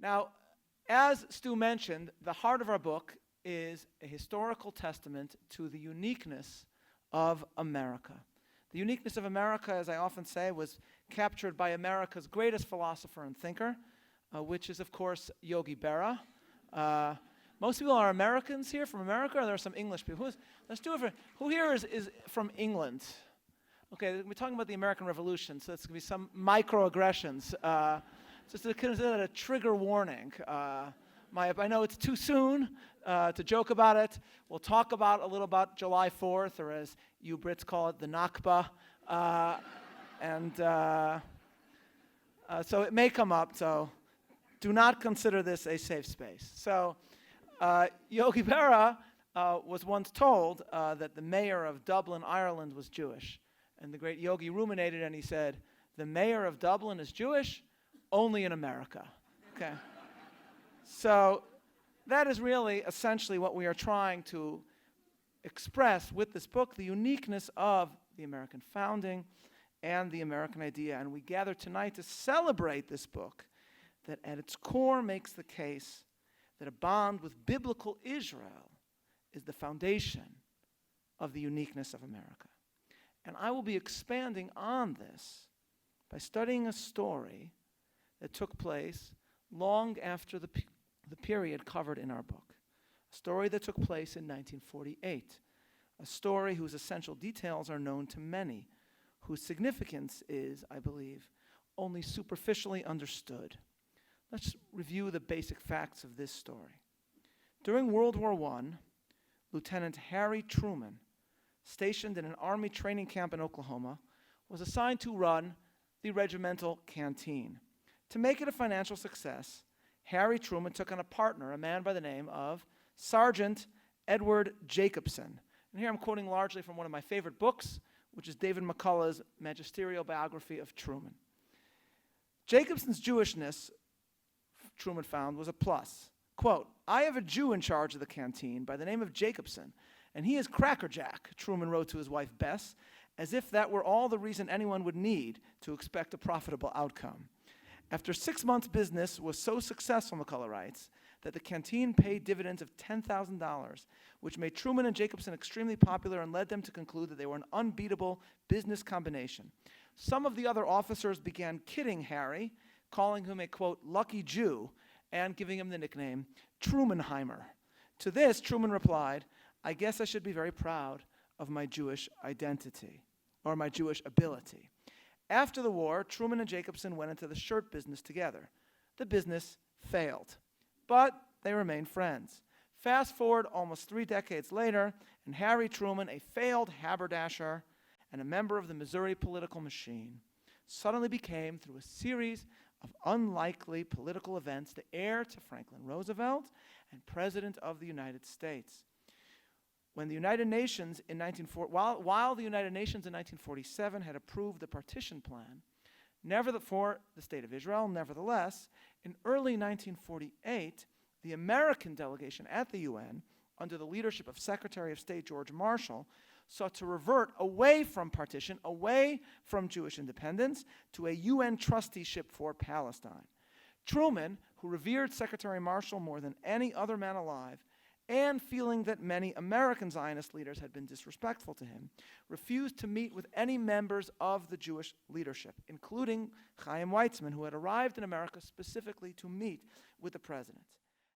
Now, as Stu mentioned, the heart of our book is a historical testament to the uniqueness of America. The uniqueness of America, as I often say, was captured by America's greatest philosopher and thinker, which is, of course, Yogi Berra. Most people are Americans here, from America, or there are some English people? Let's do it for, who here is from England? Okay, we're talking about the American Revolution, so it's going to be some microaggressions. Just to consider a trigger warning. I know it's too soon to joke about it. We'll talk about a little about July 4th, or as you Brits call it, the Nakba. So it may come up, so do not consider this a safe space. So Yogi Berra was once told that the mayor of Dublin, Ireland, was Jewish. And the great Yogi ruminated and he said, the mayor of Dublin is Jewish, only in America. Okay. So that is really essentially what we are trying to express with this book, the uniqueness of the American founding and the American idea. And we gather tonight to celebrate this book that at its core makes the case that a bond with biblical Israel is the foundation of the uniqueness of America. And I will be expanding on this by studying a story that took place long after the period covered in our book. A story that took place in 1948. A story whose essential details are known to many, whose significance is, I believe, only superficially understood. Let's review the basic facts of this story. During World War I, Lieutenant Harry Truman, stationed in an Army training camp in Oklahoma, was assigned to run the regimental canteen. To make it a financial success, Harry Truman took on a partner, a man by the name of Sergeant Edward Jacobson. And here I'm quoting largely from one of my favorite books, which is David McCullough's magisterial biography of Truman. Jacobson's Jewishness, Truman found, was a plus. Quote, I have a Jew in charge of the canteen by the name of Jacobson, and he is crackerjack, Truman wrote to his wife Bess, as if that were all the reason anyone would need to expect a profitable outcome. After 6 months, business was so successful, McCullough writes, that the canteen paid dividends of $10,000, which made Truman and Jacobson extremely popular and led them to conclude that they were an unbeatable business combination. Some of the other officers began kidding Harry, calling him a, quote, lucky Jew, and giving him the nickname Trumanheimer. To this, Truman replied, I guess I should be very proud of my Jewish identity, or my Jewish ability. After the war, Truman and Jacobson went into the shirt business together. The business failed, but they remained friends. Fast forward almost 3 decades later, and Harry Truman, a failed haberdasher and a member of the Missouri political machine, suddenly became, through a series of unlikely political events, the heir to Franklin Roosevelt and President of the United States. When the United Nations in while the United Nations in 1947 had approved the partition plan for the State of Israel, nevertheless, in early 1948, the American delegation at the UN, under the leadership of Secretary of State George Marshall, sought to revert away from partition, away from Jewish independence, to a UN trusteeship for Palestine. Truman, who revered Secretary Marshall more than any other man alive, and feeling that many American Zionist leaders had been disrespectful to him, refused to meet with any members of the Jewish leadership, including Chaim Weizmann, who had arrived in America specifically to meet with the president.